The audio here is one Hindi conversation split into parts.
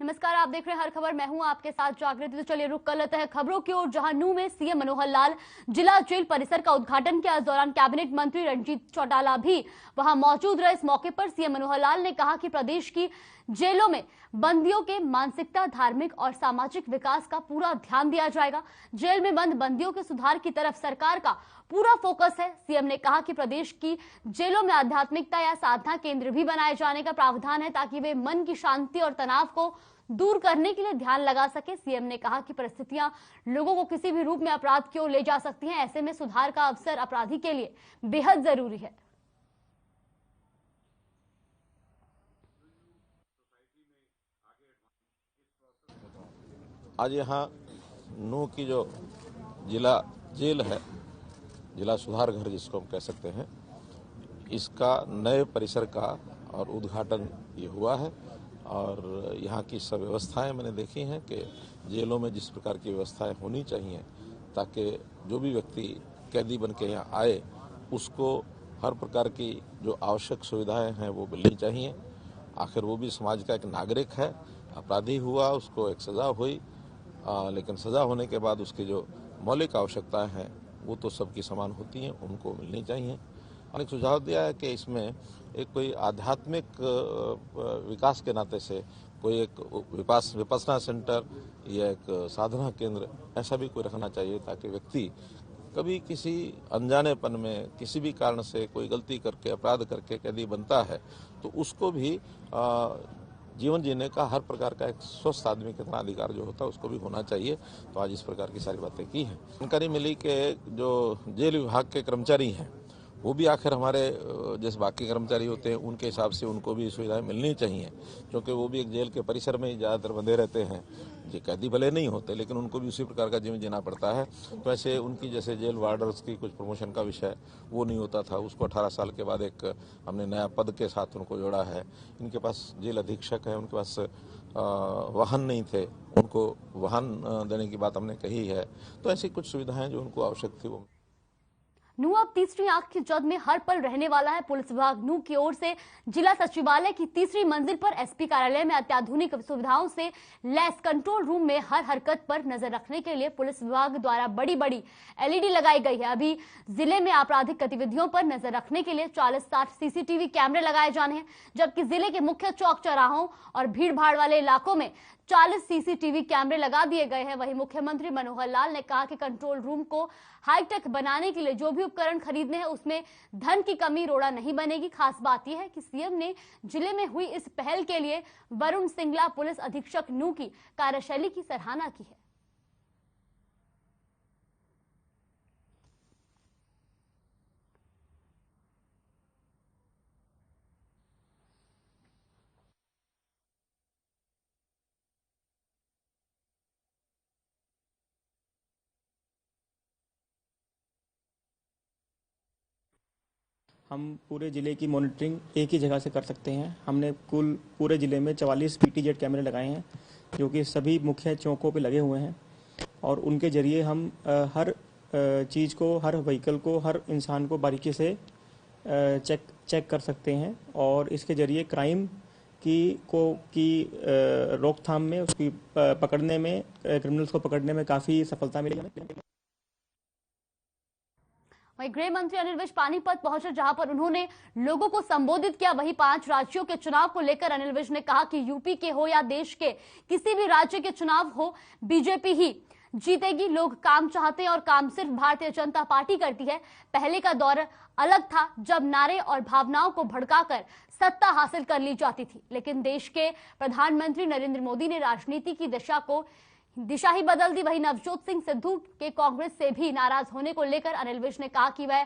नमस्कार, आप देख रहे हैं हर खबर। मैं हूं आपके साथ जागृति। तो चलिए रुक कर लेते हैं खबरों की ओर, जहां नूंह में सीएम मनोहर लाल जिला जेल परिसर का उद्घाटन किया। इस दौरान कैबिनेट मंत्री रणजीत चौटाला भी वहां मौजूद रहे। इस मौके पर सीएम मनोहर लाल ने कहा कि प्रदेश की जेलों में बंदियों के मानसिकता, धार्मिक और सामाजिक विकास का पूरा ध्यान दिया जाएगा। जेल में बंद बंदियों के सुधार की तरफ सरकार का पूरा फोकस है। सीएम ने कहा कि प्रदेश की जेलों में आध्यात्मिकता या साधना केंद्र भी बनाए जाने का प्रावधान है, ताकि वे मन की शांति और तनाव को दूर करने के लिए ध्यान लगा सके। सीएम ने कहा कि परिस्थितियां लोगों को किसी भी रूप में अपराध की ओर ले जा सकती हैं। ऐसे में सुधार का अवसर अपराधी के लिए बेहद जरूरी है। आज यहाँ नूंह की जो जिला जेल है, जिला सुधार घर जिसको हम कह सकते हैं, इसका नए परिसर का और उद्घाटन ये हुआ है। और यहाँ की सब व्यवस्थाएं मैंने देखी हैं कि जेलों में जिस प्रकार की व्यवस्थाएं होनी चाहिए, ताकि जो भी व्यक्ति कैदी बन के यहाँ आए उसको हर प्रकार की जो आवश्यक सुविधाएं हैं वो मिलनी चाहिए। आखिर वो भी समाज का एक नागरिक है। अपराधी हुआ, उसको एक सज़ा हुई, लेकिन सज़ा होने के बाद उसकी जो मौलिक आवश्यकताएं हैं वो तो सबकी समान होती हैं, उनको मिलने चाहिए। और एक सुझाव दिया है कि इसमें एक कोई आध्यात्मिक विकास के नाते से कोई एक विपස්සना सेंटर या एक साधना केंद्र ऐसा भी कोई रखना चाहिए, ताकि व्यक्ति कभी किसी अनजानेपन में किसी भी कारण से कोई गलती करके, अपराध करके कैदी बनता है तो उसको भी जीवन जीने का हर प्रकार का एक स्वस्थ आदमी के तरह अधिकार जो होता है उसको भी होना चाहिए। तो आज इस प्रकार की सारी बातें की हैं। जानकारी मिली कि जो जेल विभाग के कर्मचारी हैं वो भी आखिर हमारे जैसे बाकी कर्मचारी होते हैं उनके हिसाब से उनको भी सुविधाएं मिलनी चाहिए, क्योंकि वो भी एक जेल के परिसर में ही ज़्यादातर बंधे रहते हैं। ये कैदी भले नहीं होते, लेकिन उनको भी उसी प्रकार का जीवन जीना पड़ता है। तो ऐसे उनकी जैसे जेल वार्डर्स की कुछ प्रमोशन का विषय वो नहीं होता था, उसको 18 साल के बाद एक हमने नया पद के साथ उनको जोड़ा है। इनके पास जेल अधीक्षक है, उनके पास वाहन नहीं थे, उनको वाहन देने की बात हमने कही है। तो ऐसी कुछ सुविधाएं जो उनको आवश्यक थी वो। नूंह अब तीसरी आंख की जद में हर पल रहने वाला है। पुलिस विभाग नूंह की ओर से जिला सचिवालय की तीसरी मंजिल पर एसपी कार्यालय में अत्याधुनिक सुविधाओं से लैस कंट्रोल रूम में हर हरकत पर नजर रखने के लिए पुलिस विभाग द्वारा बड़ी बड़ी एलईडी लगाई गई है। अभी जिले में आपराधिक गतिविधियों पर नजर रखने के लिए 40-60 सीसीटीवी कैमरे लगाए जाने हैं, जबकि जिले के मुख्य चौक चौराहों और भीड़ भाड़ वाले इलाकों में 40 सीसीटीवी कैमरे लगा दिए गए हैं। वहीं मुख्यमंत्री मनोहर लाल ने कहा कि कंट्रोल रूम को हाईटेक बनाने के लिए जो भी उपकरण खरीदने हैं उसमें धन की कमी रोड़ा नहीं बनेगी। खास बात यह है कि सीएम ने जिले में हुई इस पहल के लिए वरुण सिंगला पुलिस अधीक्षक नूंह की कार्यशैली की सराहना की है। हम पूरे ज़िले की मॉनिटरिंग एक ही जगह से कर सकते हैं। हमने कुल पूरे ज़िले में 44 पीटीजेड कैमरे लगाए हैं, जो कि सभी मुख्य चौकों पे लगे हुए हैं, और उनके ज़रिए हम हर चीज़ को, हर व्हीकल को, हर इंसान को बारीकी से चेक कर सकते हैं। और इसके ज़रिए क्राइम की रोकथाम में, उसकी पकड़ने में, क्रिमिनल्स को पकड़ने में काफ़ी सफलता मिली है। वहीं गृह मंत्री अनिल विज पानीपत पहुंचे, जहां पर उन्होंने लोगों को संबोधित किया। वहीं 5 राज्यों के चुनाव को लेकर अनिल विज ने कहा कि यूपी के हो या देश के किसी भी राज्य के चुनाव हो, बीजेपी ही जीतेगी। लोग काम चाहते हैं और काम सिर्फ भारतीय जनता पार्टी करती है। पहले का दौर अलग था, जब नारे और भावनाओं को भड़काकर सत्ता हासिल कर ली जाती थी, लेकिन देश के प्रधानमंत्री नरेंद्र मोदी ने राजनीति की दिशा ही बदल दी। वहीं नवजोत सिंह सिद्धू के कांग्रेस से भी नाराज होने को लेकर अनिल विज ने कहा कि वह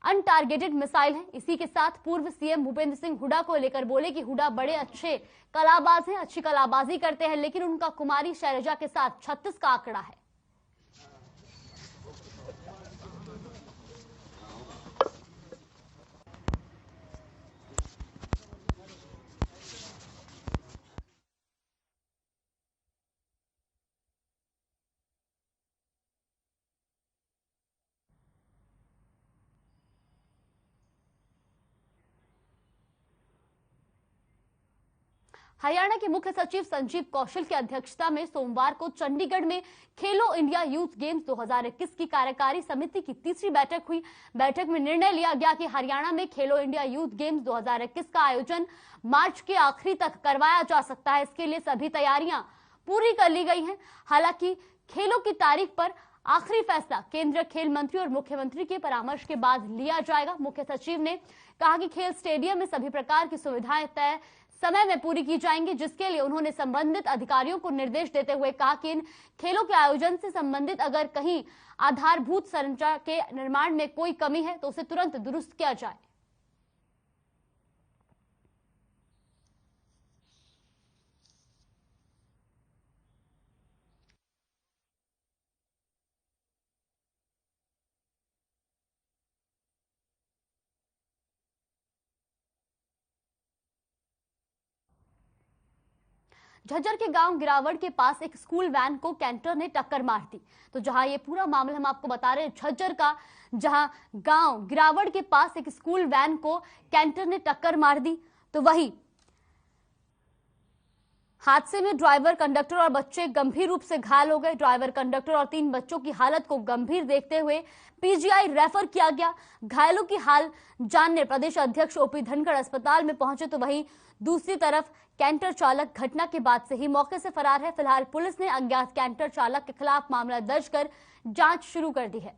अनटारगेटेड मिसाइल है। इसी के साथ पूर्व सीएम भूपेंद्र सिंह हुड्डा को लेकर बोले कि हुड्डा बड़े अच्छे कलाबाज हैं, अच्छी कलाबाजी करते हैं, लेकिन उनका कुमारी शैलजा के साथ 36 का आंकड़ा है। हरियाणा के मुख्य सचिव संजीव कौशल की अध्यक्षता में सोमवार को चंडीगढ़ में खेलो इंडिया यूथ गेम्स 2021 की कार्यकारी समिति की तीसरी बैठक हुई। बैठक में निर्णय लिया गया कि हरियाणा में खेलो इंडिया यूथ गेम्स 2021 का आयोजन मार्च के आखिरी तक करवाया जा सकता है। इसके लिए सभी तैयारियां पूरी कर ली गई हैं। हालांकि खेलों की तारीख पर आखिरी फैसला केंद्रीय खेल मंत्री और मुख्यमंत्री के परामर्श के बाद लिया जाएगा। मुख्य सचिव ने कहा कि खेल स्टेडियम में सभी प्रकार की सुविधाएं तय समय में पूरी की जाएंगी, जिसके लिए उन्होंने संबंधित अधिकारियों को निर्देश देते हुए कहा कि इन खेलों के आयोजन से संबंधित अगर कहीं आधारभूत संरचना के निर्माण में कोई कमी है तो उसे तुरंत दुरुस्त किया जाए। झज्जर के गांव गिरावड़ के पास एक स्कूल वैन को कैंटर ने टक्कर मार दी। तो जहां ये पूरा मामला हम आपको बता रहे हैं झज्जर का, जहां गांव गिरावड़ के पास एक स्कूल वैन को कैंटर ने टक्कर मार दी। तो वही हादसे में ड्राइवर, कंडक्टर और बच्चे गंभीर रूप से घायल हो गए। ड्राइवर, कंडक्टर और 3 बच्चों की हालत को गंभीर देखते हुए पीजीआई रेफर किया गया। घायलों की हाल जानने प्रदेश अध्यक्ष ओपी धनखड़ अस्पताल में पहुंचे। तो वहीं दूसरी तरफ कैंटर चालक घटना के बाद से ही मौके से फरार है। फिलहाल पुलिस ने अज्ञात कैंटर चालक के खिलाफ मामला दर्ज कर जांच शुरू कर दी है।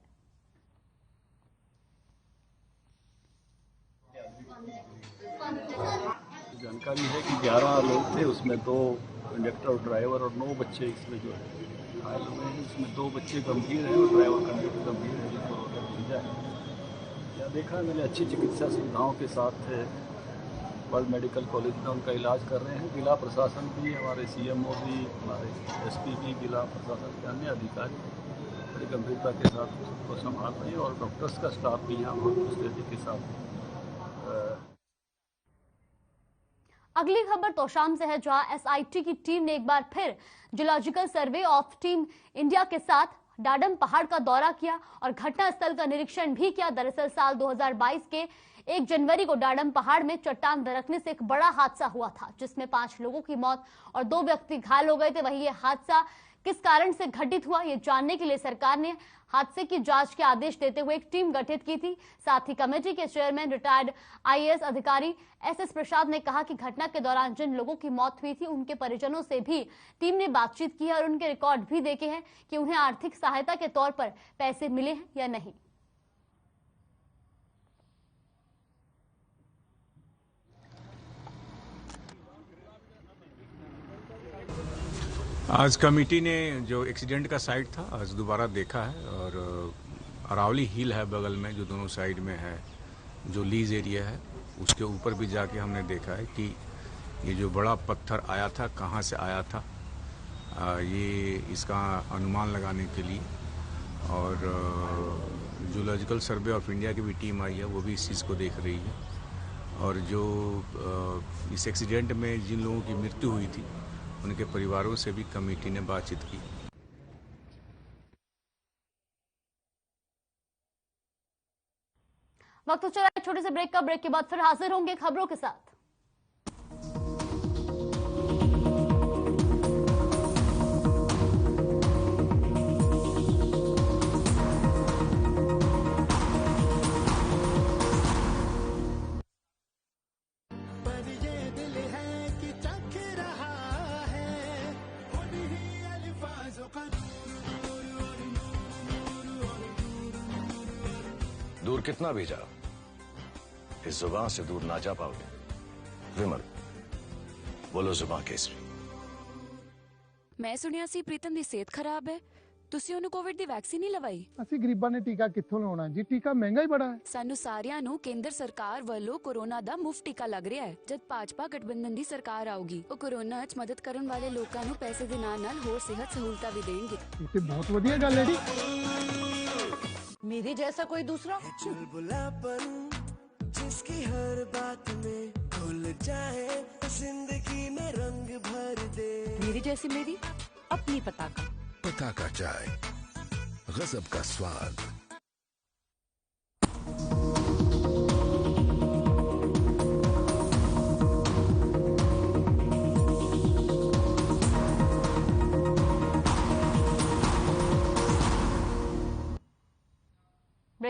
जानकारी है कि 11 लोग थे, उसमें 2 कंडक्टर और ड्राइवर और 9 बच्चे इसमें जो है घायल हुए हैं। इसमें 2 बच्चे गंभीर हैं और ड्राइवर कंडक्टर गंभीर है, जिनको रोहतक भेजा है। या देखा मैंने अच्छी चिकित्सा सुविधाओं के साथ वर्ल्ड मेडिकल कॉलेज में उनका इलाज कर रहे हैं। जिला प्रशासन भी, हमारे सीएमओ भी, हमारे एसपी भी, जिला प्रशासन के अन्य अधिकारी बड़ी गंभीरता के साथ उसको संभाल रहे हैं और डॉक्टर्स का स्टाफ भी यहाँ बहुत मुस्तैदी के साथ। अगली खबर तोशाम से है, जहां एसआईटी की टीम ने एक बार फिर geological survey of team India के साथ डाडम पहाड़ का दौरा किया और घटनास्थल का निरीक्षण भी किया। दरअसल साल 2022 के 1 जनवरी को डाडम पहाड़ में चट्टान दरकने से एक बड़ा हादसा हुआ था, जिसमें 5 लोगों की मौत और 2 व्यक्ति घायल हो गए थे। वहीं यह हादसा किस कारण से घटित हुआ, ये जानने के लिए सरकार ने हादसे की जांच के आदेश देते हुए एक टीम गठित की थी। साथ ही कमेटी के चेयरमैन रिटायर्ड आईएएस अधिकारी एसएस प्रसाद ने कहा कि घटना के दौरान जिन लोगों की मौत हुई थी उनके परिजनों से भी टीम ने बातचीत की है और उनके रिकॉर्ड भी देखे हैं कि उन्हें आर्थिक सहायता के तौर पर पैसे मिले हैं या नहीं। आज कमेटी ने जो एक्सीडेंट का साइट था आज दोबारा देखा है और अरावली हिल है बगल में, जो दोनों साइड में है, जो लीज एरिया है, उसके ऊपर भी जाके हमने देखा है कि ये जो बड़ा पत्थर आया था कहाँ से आया था, ये इसका अनुमान लगाने के लिए। और जियोलॉजिकल सर्वे ऑफ इंडिया की भी टीम आई है, वो भी इस चीज़ को देख रही है। और जो इस एक्सीडेंट में जिन लोगों की मृत्यु हुई थी उनके परिवारों से भी कमेटी ने बातचीत की। वक्त तो चला एक छोटे से ब्रेक का। ब्रेक के बाद फिर हाजिर होंगे खबरों के साथ। दूर कितना भी जाओ, इस जुबान से दूर ना जा पाओगे। विमल, बोलो जुबान केसरी। मैं सुनिया सी प्रीतम ਦੀ ਸਿਹਤ ਖਰਾਬ ਹੈ, ਤੁਸੀਂ ਉਹਨੂੰ ਕੋਵਿਡ ਦੀ ਵੈਕਸੀਨ ਨਹੀਂ ਲਵਾਈ। ਅਸੀਂ ਗਰੀਬਾਂ ਨੇ ਟੀਕਾ ਕਿੱਥੋਂ ਲਾਉਣਾ ਜੀ, ਟੀਕਾ ਮਹਿੰਗਾ ਹੀ ਬੜਾ ਹੈ। ਸਾਨੂੰ ਸਾਰਿਆਂ ਨੂੰ ਕੇਂਦਰ ਸਰਕਾਰ ਵੱਲੋਂ ਕੋਰੋਨਾ ਦਾ ਮੁਫਤ ਟੀਕਾ ਲੱਗ ਰਿਹਾ ਹੈ। ਜਦ ਭਾਜਪਾ ਗਠਬੰਧਨ ਦੀ ਸਰਕਾਰ ਆਊਗੀ, ਉਹ ਕੋਰੋਨਾ 'ਚ ਮਦਦ ਕਰਨ ਵਾਲੇ ਲੋਕਾਂ ਨੂੰ ਪੈਸੇ ਦੇ ਨਾਲ-ਨਾਲ ਹੋਰ ਸਿਹਤ ਸਹੂਲਤਾਂ ਵੀ ਦੇਣਗੇ। ਇਹ ਤੇ ਬਹੁਤ ਵਧੀਆ ਗੱਲ ਹੈ ਜੀ। मेरे जैसा कोई दूसरा चुलबुलापन जिसकी हर बात में घुल जाए, जिंदगी में रंग भर दे। मेरी जैसी मेरी अपनी पताका चाय, गजब का स्वाद।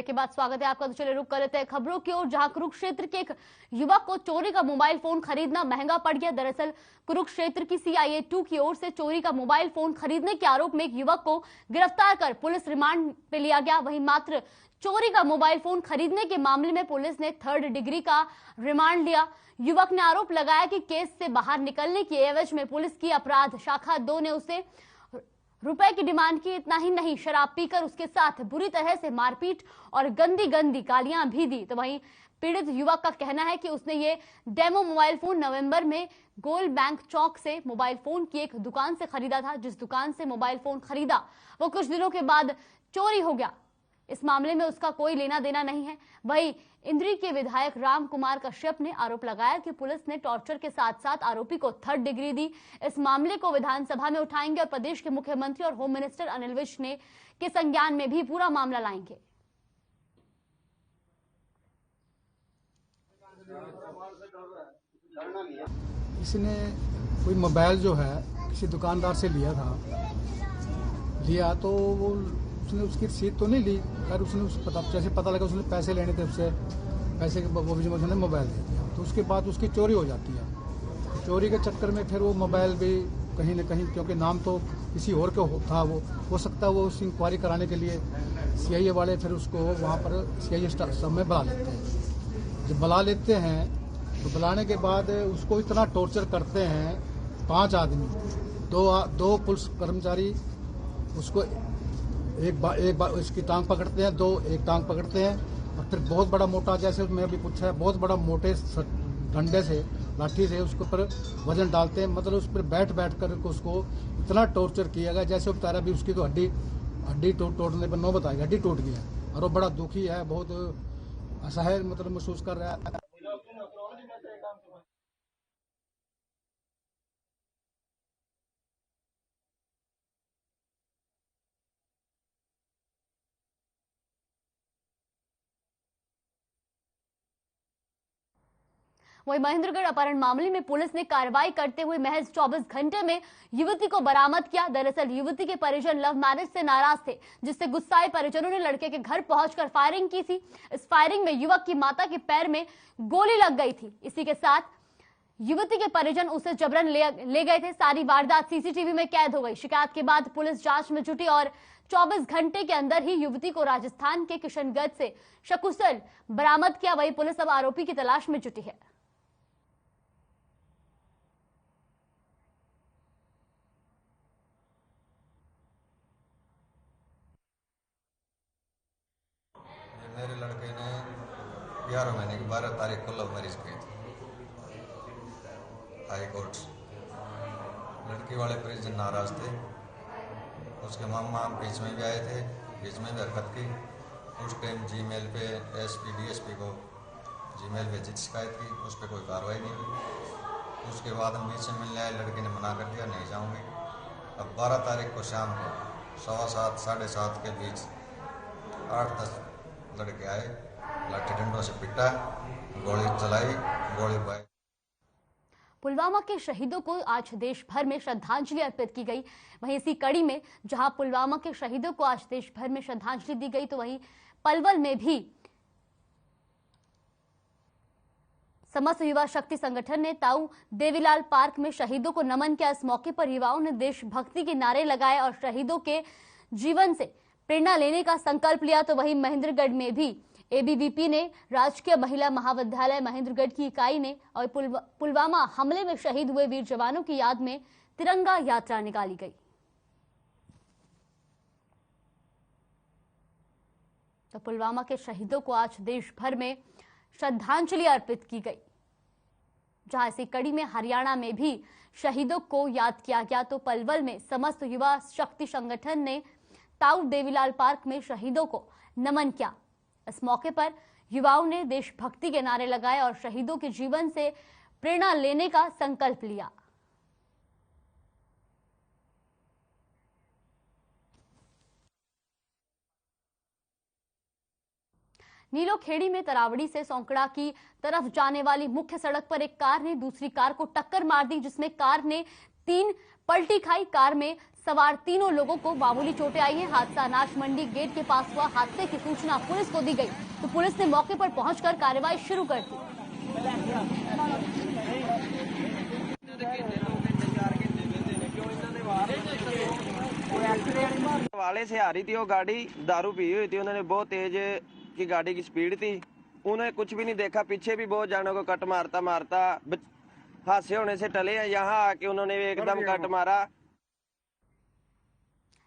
ब्रेक के बाद स्वागत है आपका। तो चलिए रुक कर लेते हैं खबरों की ओर, जहां कुरुक्षेत्र के एक युवक को चोरी का मोबाइल फोन खरीदना महंगा पड़ गया। दरअसल कुरुक्षेत्र की CIA 2 की ओर से चोरी का मोबाइल फोन खरीदने के आरोप में एक युवक को गिरफ्तार कर पुलिस रिमांड पे लिया गया। वहीं मात्र चोरी का मोबाइल फोन खरीदने के मामले में पुलिस ने 3rd डिग्री का रिमांड लिया। युवक ने आरोप लगाया कि केस से बाहर निकलने की एवज में पुलिस की अपराध शाखा 2 ने उसे रुपए की डिमांड की। इतना ही नहीं, शराब पीकर उसके साथ बुरी तरह से मारपीट और गंदी गंदी गालियां भी दी। तो वहीं पीड़ित युवक का कहना है कि उसने ये डेमो मोबाइल फोन नवंबर में गोल बैंक चौक से मोबाइल फोन की एक दुकान से खरीदा था। जिस दुकान से मोबाइल फोन खरीदा वो कुछ दिनों के बाद चोरी हो गया। इस मामले में उसका कोई लेना देना नहीं है। वहीं इंद्री के विधायक राम कुमार कश्यप ने आरोप लगाया कि पुलिस ने टॉर्चर के साथ साथ आरोपी को 3rd डिग्री दी। इस मामले को विधानसभा में उठाएंगे और प्रदेश के मुख्यमंत्री और होम मिनिस्टर अनिल विज ने के संज्ञान में भी पूरा मामला लाएंगे। इसने कोई मोबाइल जो है किसी दुकानदार से लिया तो वो उसने उसकी रसीद तो नहीं ली। खैर उसने जैसे पता लगा उसने पैसे लेने थे उससे, पैसे के वो भी उसने मोबाइल दे दिया। तो उसके बाद उसकी चोरी हो जाती है। चोरी के चक्कर में फिर वो मोबाइल भी कहीं न कहीं, क्योंकि नाम तो किसी और का था, वो हो सकता है वो उस इंक्वायरी कराने के लिए CIA वाले फिर उसको वहाँ पर CIA स्टाफ में बुला लेते हैं। जब बुला लेते हैं तो बुलाने के बाद उसको इतना टॉर्चर करते हैं 5 आदमी, दो पुलिस कर्मचारी उसको एक बार इसकी टांग पकड़ते हैं, एक टांग पकड़ते हैं और फिर बहुत बड़ा मोटा, जैसे मैं अभी पूछा है, बहुत बड़ा मोटे डंडे से लाठी से उसके ऊपर वजन डालते हैं। मतलब उस पर बैठ कर उसको इतना टॉर्चर किया गया जैसे बेचारा भी उसकी तो हड्डी टूटने पर नौबत आई, हड्डी टूट गया और वो बड़ा दुखी है, बहुत असहाय मतलब महसूस कर रहा है। वहीं महेंद्रगढ़ अपहरण मामले में पुलिस ने कार्रवाई करते हुए महज 24 घंटे में युवती को बरामद किया। दरअसल युवती के परिजन लव मैरिज से नाराज थे, जिससे गुस्साए परिजनों ने लड़के के घर पहुंचकर फायरिंग की थी। इस फायरिंग में युवक की माता के पैर में गोली लग गई थी। इसी के साथ युवती के परिजन उसे जबरन ले गए थे। सारी वारदात CCTV में कैद हो गई। शिकायत के बाद पुलिस जांच में जुटी और 24 घंटे के अंदर ही युवती को राजस्थान के किशनगढ़ से सकुशल बरामद किया। वही पुलिस अब आरोपी की तलाश में जुटी है। मेरे लड़के ने 11 महीने की 12 तारीख को लव मैरिज की थी हाई कोर्ट। लड़की वाले परिजन नाराज थे। उसके मामा बीच में भी आए थे, बीच में भी हरकत की। उस टाइम जीमेल पे SP DSP को जीमेल पे शिकायत की, उस पर कोई कार्रवाई नहीं हुई। उसके बाद हम बीच में मिलने आए, लड़की ने मना कर दिया नहीं जाऊंगी। अब 12 तारीख को शाम को 7:15 साढ़े 7 के बीच 8-10 लड़के आए, लाठी डंडों से पिटा, गोली चलाई, गोली बाई। पुलवामा के शहीदों को आज देश भर में श्रद्धांजलि अर्पित की गई। वहीं इसी कड़ी में जहां पुलवामा के शहीदों को आज देश भर में श्रद्धांजलि दी गई, तो वहीं पलवल में भी समस्त युवा शक्ति संगठन ने ताऊ देवीलाल पार्क में शहीदों को नमन किया। इस मौके पर युवाओं ने देशभक्ति के नारे लगाए और शहीदों के जीवन से प्रेरणा लेने का संकल्प लिया। तो वहीं महेंद्रगढ़ में भी ABVP ने राजकीय महिला महाविद्यालय महेंद्रगढ़ की इकाई ने और पुलवामा हमले में शहीद हुए वीर जवानों की याद में तिरंगा यात्रा निकाली गई। तो पुलवामा के शहीदों को आज देश भर में श्रद्धांजलि अर्पित की गई। जहां इसी कड़ी में हरियाणा में भी शहीदों को याद किया गया, तो पलवल में समस्त युवा शक्ति संगठन ने ताऊ देवीलाल पार्क में शहीदों को नमन किया। इस मौके पर युवाओं ने देशभक्ति के नारे लगाए और शहीदों के जीवन से प्रेरणा लेने का संकल्प लिया। नीलोखेड़ी में तरावड़ी से सौंकड़ा की तरफ जाने वाली मुख्य सड़क पर एक कार ने दूसरी कार को टक्कर मार दी, जिसमें कार ने 3 पलटी खाई। कार में सवार तीनों लोगों को मामूली चोटें आई हैं। हादसा अनाज मंडी गेट के पास हुआ। हादसे की सूचना पुलिस को दी गई तो पुलिस ने मौके पर पहुंचकर कार्रवाई शुरू कर दी। वाले से आ रही थी वो गाड़ी, दारू पी हुई थी, उन्होंने बहुत तेज की गाड़ी की स्पीड थी, उन्हें कुछ भी नहीं देखा, पीछे भी बहुत जानों को कट मारता मारता हादसे होने से टले हैं, यहाँ आके उन्होंने एकदम कट मारा।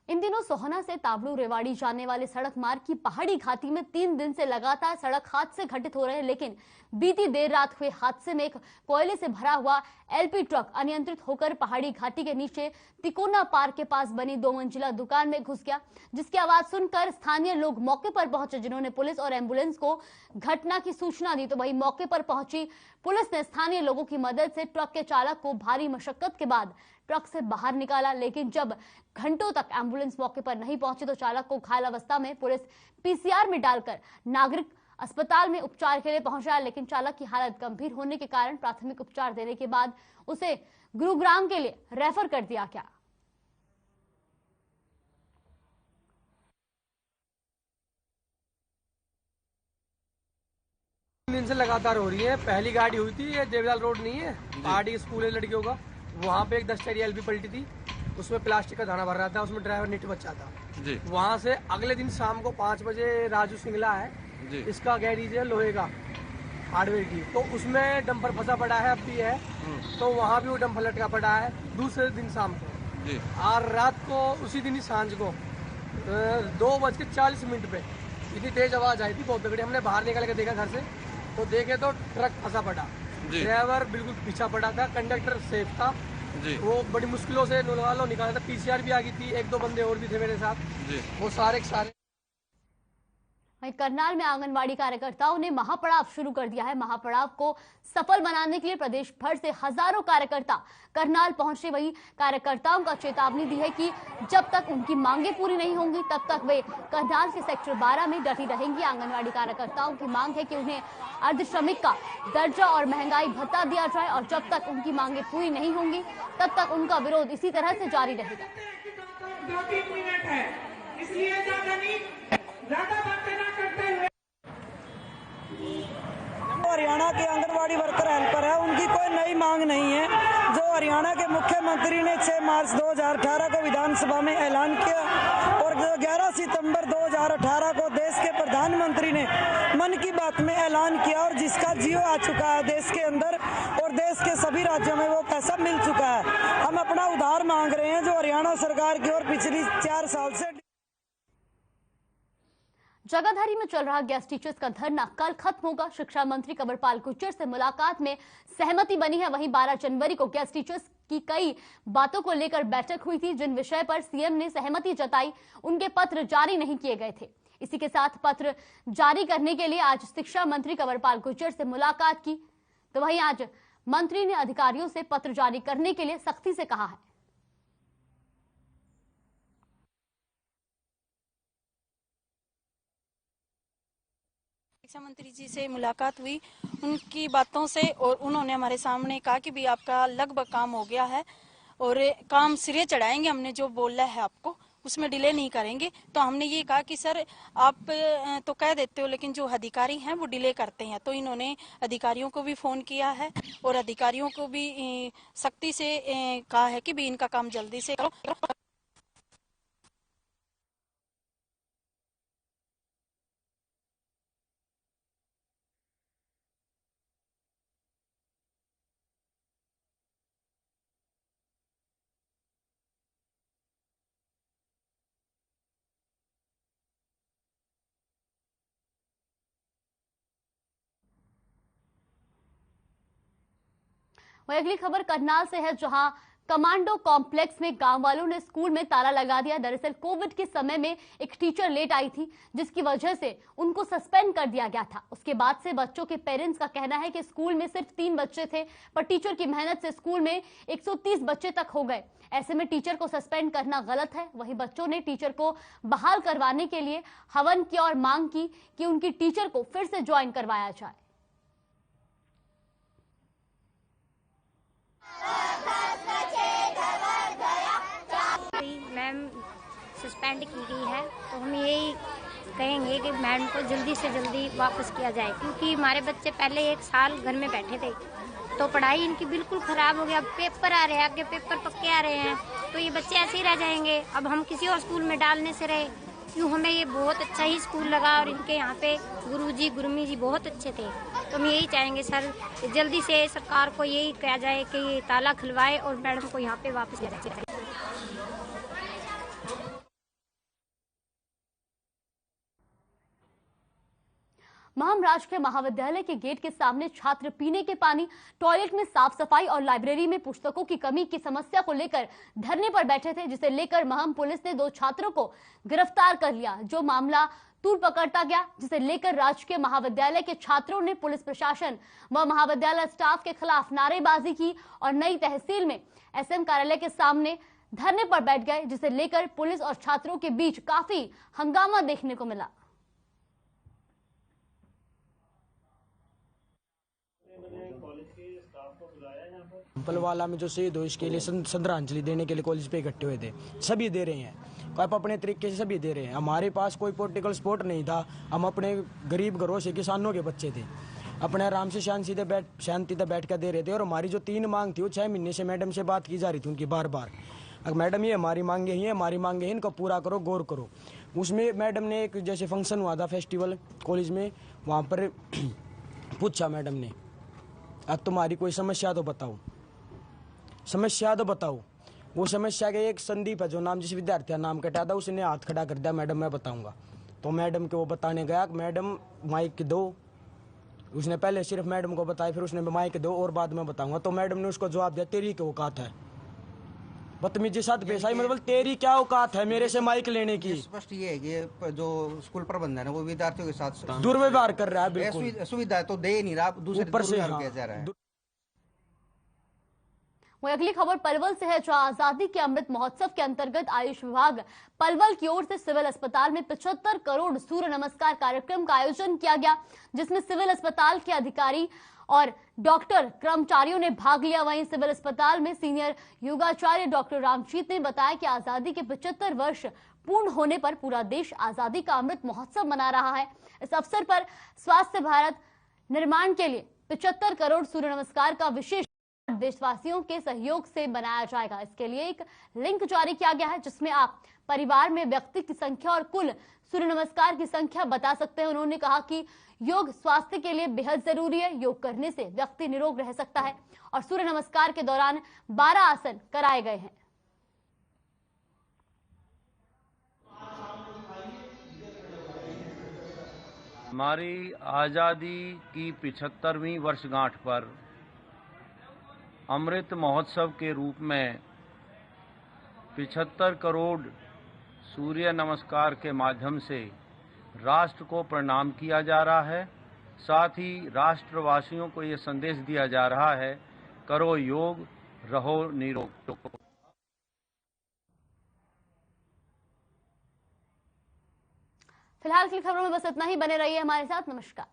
इन दिनों सोहना से ताबड़ू रेवाड़ी जाने वाले सड़क मार्ग की पहाड़ी घाटी में 3 दिन से लगातार सड़क हादसे घटित हो रहे हैं, लेकिन बीती देर रात हुए हादसे में एक कोयले से भरा हुआ एलपी ट्रक अनियंत्रित होकर पहाड़ी घाटी के नीचे तिकोना पार्क के पास बनी 2 मंजिला दुकान में घुस गया, जिसकी आवाज सुनकर स्थानीय लोग मौके पर पहुंचे, जिन्होंने पुलिस और एम्बुलेंस को घटना की सूचना दी। तो वहीं मौके पर पहुंची पुलिस ने स्थानीय लोगों की मदद से ट्रक के चालक को भारी मशक्कत के बाद ट्रक से बाहर निकाला, लेकिन जब घंटों तक एम्बुलेंस मौके पर नहीं पहुंची तो चालक को घायल अवस्था में पुलिस पीसीआर में डालकर नागरिक अस्पताल में उपचार के लिए पहुंचाया, लेकिन चालक की हालत गंभीर होने के कारण प्राथमिक उपचार देने के बाद उसे गुरुग्राम के लिए रेफर कर दिया गया। दिन से लगातार हो रही है। पहली गाड़ी हुई थी, ये देवलाल रोड नहीं है, पहाड़ी स्कूल है लड़कियों का, वहाँ पे एक 10 टायरी एलपी पलटी थी, उसमें प्लास्टिक का दाना भर रहा था, उसमें ड्राइवर नीट बच्चा था जी। वहाँ से अगले दिन शाम को 5 बजे राजू सिंगला है जी। इसका गैरेज है लोहे का हार्डवेयर की, तो उसमें डंपर फंसा पड़ा है, अब भी है, तो वहाँ भी वो डंपर लटका पड़ा है। दूसरे दिन शाम को जी। और रात को उसी दिन ही सांझ को 2:40 पे इतनी तेज आवाज आई थी, बहुत तगड़ी। हमने बाहर निकल के देखा घर से, तो देखे तो ट्रक फंसा पड़ा, ड्राइवर बिल्कुल पीछा पड़ा था, कंडक्टर सेफ था जी। वो बड़ी मुश्किलों से निकाला था। पीसीआर भी आ गई थी, 1-2 बंदे और भी थे मेरे साथ जी। वो सारे के सारे। वहीं करनाल में आंगनबाड़ी कार्यकर्ताओं ने महापड़ाव शुरू कर दिया है। महापड़ाव को सफल बनाने के लिए प्रदेश भर से हजारों कार्यकर्ता करनाल पहुंचे। वही कार्यकर्ताओं का चेतावनी दी है कि जब तक उनकी मांगे पूरी नहीं होंगी तब तक वे करनाल के सेक्टर 12 में डटी रहेंगी। आंगनबाड़ी कार्यकर्ताओं की मांग है कि उन्हें अर्धश्रमिक का दर्जा और महंगाई भत्ता दिया जाए, और जब तक उनकी मांगे पूरी नहीं होंगी तब तक उनका विरोध इसी तरह से जारी रहेगा। 2-3 मिनट है, इसलिए ज्यादा बातें ना करते हुए हरियाणा के आंगनबाड़ी वर्कर हेल्पर है, उनकी कोई नई मांग नहीं है। जो हरियाणा के मुख्यमंत्री ने 6 मार्च 2018 को विधानसभा में ऐलान किया और जो 11 सितंबर 2018 को देश के प्रधानमंत्री ने मन की बात में ऐलान किया, और जिसका जियो आ चुका है देश के अंदर और देश के सभी राज्यों में वो पैसा मिल चुका है। हम अपना उधार मांग रहे हैं जो हरियाणा सरकार की ओर पिछली 4 साल से। जगाधरी में चल रहा गेस्ट टीचर्स का धरना कल खत्म होगा। शिक्षा मंत्री कंवरपाल गुर्जर से मुलाकात में सहमति बनी है। वहीं 12 जनवरी को गेस्ट टीचर्स की कई बातों को लेकर बैठक हुई थी, जिन विषय पर सीएम ने सहमति जताई उनके पत्र जारी नहीं किए गए थे। इसी के साथ पत्र जारी करने के लिए आज शिक्षा मंत्री कंवरपाल गुर्जर से मुलाकात की, तो वहीं आज मंत्री ने अधिकारियों से पत्र जारी करने के लिए सख्ती से कहा है। शिक्षा मंत्री जी से मुलाकात हुई, उनकी बातों से, और उन्होंने हमारे सामने कहा कि भी आपका लगभग काम हो गया है और काम सिरे चढ़ाएंगे, हमने जो बोला है आपको उसमें डिले नहीं करेंगे। तो हमने ये कहा कि सर आप तो कह देते हो लेकिन जो अधिकारी हैं वो डिले करते हैं। तो इन्होंने अधिकारियों को भी फोन किया है और अधिकारियों को भी सख्ती से कहा है कि भी इनका काम जल्दी से करो। वही अगली खबर करनाल से है, जहां कमांडो कॉम्प्लेक्स में गांव वालों ने स्कूल में ताला लगा दिया। दरअसल कोविड के समय में एक टीचर लेट आई थी, जिसकी वजह से उनको सस्पेंड कर दिया गया था। उसके बाद से बच्चों के पेरेंट्स का कहना है कि स्कूल में सिर्फ 3 बच्चे थे, पर टीचर की मेहनत से स्कूल में 130 बच्चे तक हो गए। ऐसे में टीचर को सस्पेंड करना गलत है। वहीं बच्चों ने टीचर को बहाल करवाने के लिए हवन की और मांग की कि उनकी टीचर को फिर से ज्वाइन करवाया जाए। बचेगा सस्पेंड की गई है, तो हम यही कहेंगे कि मैडम को जल्दी से जल्दी वापस किया जाए, क्योंकि हमारे बच्चे पहले 1 साल घर में बैठे थे तो पढ़ाई इनकी बिल्कुल ख़राब हो गया। अब पेपर आ रहे हैं, आगे पेपर पक्के आ रहे हैं, तो ये बच्चे ऐसे ही रह जाएंगे। अब हम किसी और स्कूल में डालने से रहे, क्यों हमें ये बहुत अच्छा ही स्कूल लगा और इनके यहाँ पे गुरुजी गुरमी जी बहुत अच्छे थे। तो हम यही चाहेंगे सर, जल्दी से सरकार को यही कहा जाए कि ये ताला खुलवाए और मैडम को यहाँ पे वापस किया जाए। महम राजकीय महाविद्यालय के गेट के सामने छात्र पीने के पानी, टॉयलेट में साफ सफाई और लाइब्रेरी में पुस्तकों की कमी की समस्या को लेकर धरने पर बैठे थे, जिसे लेकर महम पुलिस ने 2 छात्रों को गिरफ्तार कर लिया। जो मामला तूल पकड़ता गया, जिसे लेकर राजकीय महाविद्यालय के छात्रों ने पुलिस प्रशासन व महाविद्यालय स्टाफ के खिलाफ नारेबाजी की और नई तहसील में एसएम कार्यालय के सामने धरने पर बैठ गए, जिसे लेकर पुलिस और छात्रों के बीच काफी हंगामा देखने को मिला। पलवाला में जो शहीद हो इसके लिए श्रद्धांजलि देने के लिए कॉलेज पे इकट्ठे हुए थे। सभी दे रहे हैं, आप अपने तरीके से सभी दे रहे हैं। हमारे पास कोई पॉलिटिकल सपोर्ट नहीं था, हम अपने गरीब घरों से किसानों के बच्चे थे, अपने आराम से शांति से बैठ कर दे रहे थे। और हमारी जो 3 मांग थी वो 6 महीने से मैडम से बात की जा रही थी उनकी बार बार। अगर मैडम ये हमारी मांगे ही है, हमारी मांगे हैं, इनको पूरा करो, गौर करो। उसमें मैडम ने एक जैसे फंक्शन हुआ था फेस्टिवल कॉलेज में, वहाँ पर पूछा मैडम ने, अब तुम्हारी कोई समस्या तो बताओ, समस्या तो बताओ। वो समस्या के एक संदीप है जो नाम जिस विद्यार्थी का नाम कटा था, उसने हाथ खड़ा कर दिया, मैडम मैं बताऊंगा। तो मैडम के वो बताने गया, मैडम माइक दो। उसने पहले सिर्फ मैडम को बताया, फिर उसने माइक दो और बाद में बताऊंगा। तो मैडम ने उसको जवाब दिया, तेरी क्या औकात है, बदतमीजी साथ पेश आई, मतलब तेरी क्या औकात है मेरे से माइक लेने की। स्पष्ट ये है कि जो स्कूल प्रबंधन है वो विद्यार्थियों के साथ दुर्व्यवहार कर रहा है, बिल्कुल सुविधा तो दे नहीं रहा, दूसरे ऊपर से किया जा रहा है। वहीं अगली खबर पलवल से है, जहां आजादी के अमृत महोत्सव के अंतर्गत आयुष विभाग पलवल की ओर से सिविल अस्पताल में 75 करोड़ सूर्य नमस्कार कार्यक्रम का आयोजन किया गया, जिसमें सिविल अस्पताल के अधिकारी और डॉक्टर कर्मचारियों ने भाग लिया। वहीं सिविल अस्पताल में सीनियर योगाचार्य डॉक्टर रामजीत ने बताया कि आजादी के 75 वर्ष पूर्ण होने पर पूरा देश आजादी का अमृत महोत्सव मना रहा है। इस अवसर पर स्वास्थ्य भारत निर्माण के लिए 75 करोड़ सूर्य नमस्कार का विशेष देशवासियों के सहयोग से बनाया जाएगा। इसके लिए एक लिंक जारी किया गया है, जिसमें आप परिवार में व्यक्ति की संख्या और कुल सूर्य नमस्कार की संख्या बता सकते हैं। उन्होंने कहा कि योग स्वास्थ्य के लिए बेहद जरूरी है, योग करने से व्यक्ति निरोग रह सकता है और सूर्य नमस्कार के दौरान 12 आसन कराए गए हैं। हमारी आजादी की 75वीं वर्षगांठ पर अमृत महोत्सव के रूप में 75 करोड़ सूर्य नमस्कार के माध्यम से राष्ट्र को प्रणाम किया जा रहा है। साथ ही राष्ट्रवासियों को ये संदेश दिया जा रहा है, करो योग, रहो निरोग। फिलहाल की खबरों में बस इतना ही, बने रहिए हमारे साथ। नमस्कार।